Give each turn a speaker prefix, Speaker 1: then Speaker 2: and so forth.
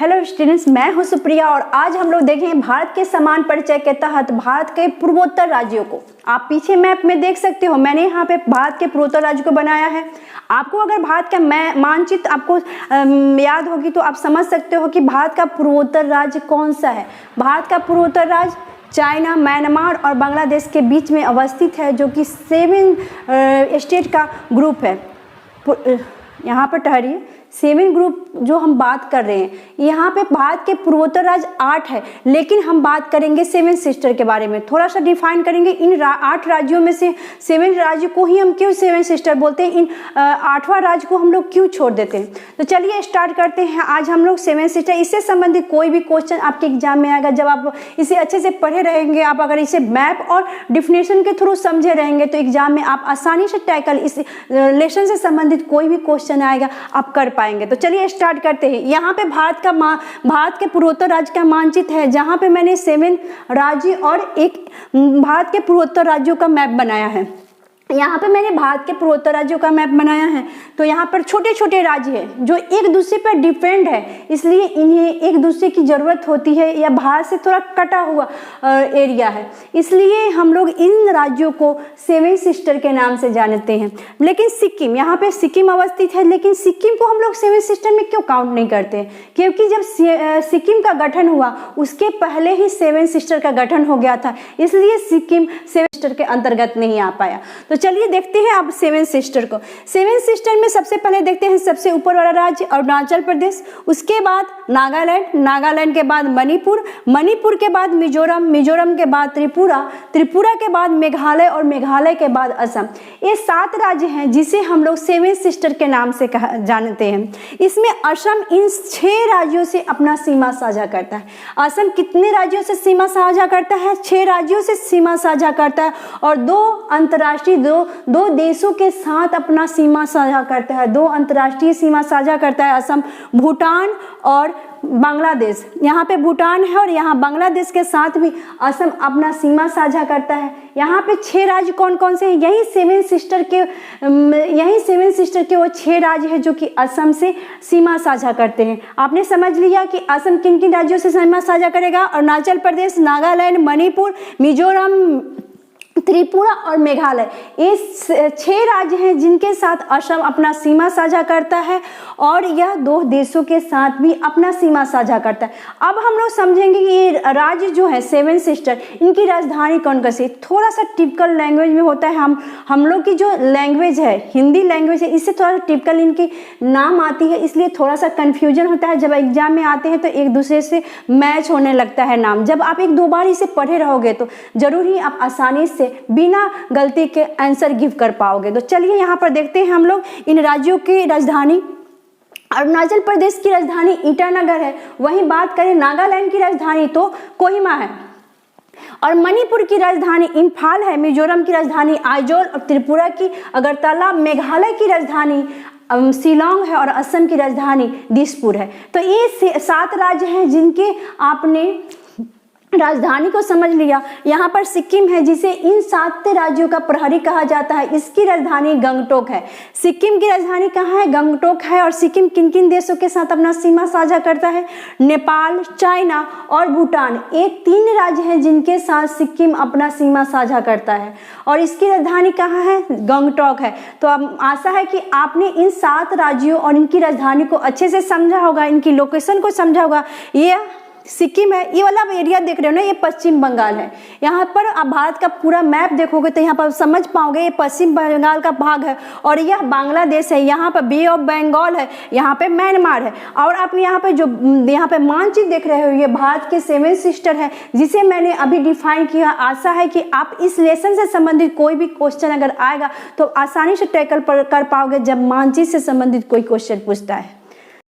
Speaker 1: Hello students, मैं हूं सुप्रिया और आज हम लोग देखेंगे भारत के समान परिचय के तहत भारत के पूर्वोत्तर राज्यों को। आप पीछे मैप में देख सकते हो, मैंने यहाँ पे भारत के पूर्वोत्तर राज्य को बनाया है। आपको अगर भारत का मानचित्र आपको याद होगी तो आप समझ सकते हो कि भारत का पूर्वोत्तर राज्य कौन सा है। भारत का पूर्वोत्तर राज्य चाइना, म्यांमार और बांग्लादेश के बीच में अवस्थित है, जो कि 7 स्टेट का ग्रुप है। यहाँ पर ठहरिए, 7 ग्रुप जो हम बात कर रहे हैं, यहाँ पे भारत के पूर्वोत्तर राज्य 8 है, लेकिन हम बात करेंगे 7 सिस्टर के बारे में। थोड़ा सा डिफाइन करेंगे इन 8 राज्यों में से 7 राज्य को ही हम क्यों 7 सिस्टर बोलते हैं, इन 8वां राज्य को हम लोग क्यों छोड़ देते हैं। तो चलिए स्टार्ट करते हैं। आज हम लोग 7 सिस्टर, इससे संबंधित कोई भी क्वेश्चन आपके एग्जाम में आएगा, जब आप इसे अच्छे से पढ़े रहेंगे, आप अगर इसे मैप और डिफिनेशन के थ्रू समझे रहेंगे तो एग्जाम में आप आसानी से टैकल इस लेसन से संबंधित कोई भी क्वेश्चन आएगा आप कर पाएंगे। तो चलिए स्टार्ट करते हैं। यहाँ पे भारत के पूर्वोत्तर राज्य का मानचित्र है, जहाँ पे मैंने 7 राज्य और एक भारत के पूर्वोत्तर राज्यों का मैप बनाया है। यहाँ पे मैंने भारत के पूर्वोत्तर राज्यों का मैप बनाया है, तो यहाँ पर छोटे छोटे राज्य हैं जो एक दूसरे पर डिपेंड है, इसलिए इन्हें एक दूसरे की ज़रूरत होती है, या भारत से थोड़ा कटा हुआ एरिया है, इसलिए हम लोग इन राज्यों को 7 सिस्टर के नाम से जानते हैं। लेकिन सिक्किम, यहाँ पे सिक्किम अवस्थित है, लेकिन सिक्किम को हम लोग 7 सिस्टर में क्यों काउंट नहीं करते हैं? क्योंकि जब सिक्किम का गठन हुआ उसके पहले ही 7 सिस्टर का गठन हो गया था, इसलिए सिक्किम 7 सिस्टर के अंतर्गत नहीं आ पाया। तो चलिए देखते हैं अब 7 सिस्टर को। 7 सिस्टर में सबसे पहले देखते हैं सबसे ऊपर वाला राज्य अरुणाचल प्रदेश, उसके बाद नागालैंड, नागालैंड के बाद मणिपुर, मणिपुर के बाद मिजोरम, मिजोरम के बाद त्रिपुरा, त्रिपुरा के बाद मेघालय और मेघालय के बाद असम। ये 7 राज्य हैं जिसे हम लोग 7 सिस्टर के नाम से जानते हैं। इसमें असम इन 6 राज्यों से अपना सीमा साझा करता है। असम कितने राज्यों से सीमा साझा करता है? 6 राज्यों से सीमा साझा करता है, और 2 अंतर्राष्ट्रीय दो देशों के साथ अपना सीमा साझा करता है। 2 अंतर्राष्ट्रीय सीमा साझा करता है असम, भूटान और बांग्लादेश। यहाँ पे भूटान है और यहाँ बांग्लादेश के साथ भी असम अपना सीमा साझा करता है। यहाँ पे 6 राज्य कौन कौन से हैं? यही 7 सिस्टर के वो 6 राज्य हैं जो कि असम से सीमा साझा करते हैं। आपने समझ लिया कि असम किन किन राज्यों से सीमा साझा करेगा? अरुणाचल प्रदेश, नागालैंड, मणिपुर, मिजोरम, त्रिपुरा और मेघालय। ये 6 राज्य हैं जिनके साथ असम अपना सीमा साझा करता है, और यह 2 देशों के साथ भी अपना सीमा साझा करता है। अब हम लोग समझेंगे कि ये राज्य जो है 7 सिस्टर, इनकी राजधानी कौन कौन सी। थोड़ा सा टिपिकल लैंग्वेज में होता है, हम लोग की जो लैंग्वेज है हिंदी लैंग्वेज है, इससे थोड़ा टिपिकल इनकी नाम आती है, इसलिए थोड़ा सा कन्फ्यूजन होता है। जब एग्जाम में आते हैं तो एक दूसरे से मैच होने लगता है नाम। जब आप 1-2 बार इसे पढ़े रहोगे तो जरूर ही आप आसानी से बिना गलती के आंसर गिव कर पाओगे। तो चलिए यहाँ पर देखते हैं हम लोग इन राज्यों की राजधानी। अरुणाचल प्रदेश की राजधानी ईटानगर है। वहीं बात करें नागालैंड की राजधानी तो कोहिमा है, और मणिपुर की राजधानी इम्फाल है, मिजोरम की राजधानी आइजोल, और त्रिपुरा की अगरतला, मेघालय की राजधानी शिलोंग है, और असम की राजधानी दिसपुर है। तो ये 7 राज्य हैं जिनके आपने राजधानी को समझ लिया। यहाँ पर सिक्किम है, जिसे इन 7 राज्यों का प्रहरी कहा जाता है। इसकी राजधानी गंगटोक है। सिक्किम की राजधानी कहाँ है? गंगटोक है। और सिक्किम किन किन देशों के साथ अपना सीमा साझा करता है? नेपाल, चाइना और भूटान। ये 3 राज्य हैं जिनके साथ सिक्किम अपना सीमा साझा करता है, और इसकी राजधानी कहाँ है? गंगटोक है। तो अब आशा है कि आपने इन 7 राज्यों और इनकी राजधानी को अच्छे से समझा होगा, इनकी लोकेशन को समझा होगा। ये सिक्किम है, ये वाला एरिया देख रहे हो ना, ये पश्चिम बंगाल है। यहाँ पर आप भारत का पूरा मैप देखोगे तो यहाँ पर समझ पाओगे ये पश्चिम बंगाल का भाग है, और यह बांग्लादेश है। यहाँ पर बे ऑफ बंगाल है, यहाँ पे म्यांमार है। और आप यहाँ पे जो यहाँ पे मानचित्र देख रहे हो, ये भारत के 7 सिस्टर है, जिसे मैंने अभी डिफाइन किया। आशा है कि आप इस लेसन से संबंधित कोई भी क्वेश्चन अगर आएगा तो आसानी से टैकल कर पाओगे जब मानचित्र से संबंधित कोई क्वेश्चन पूछता है।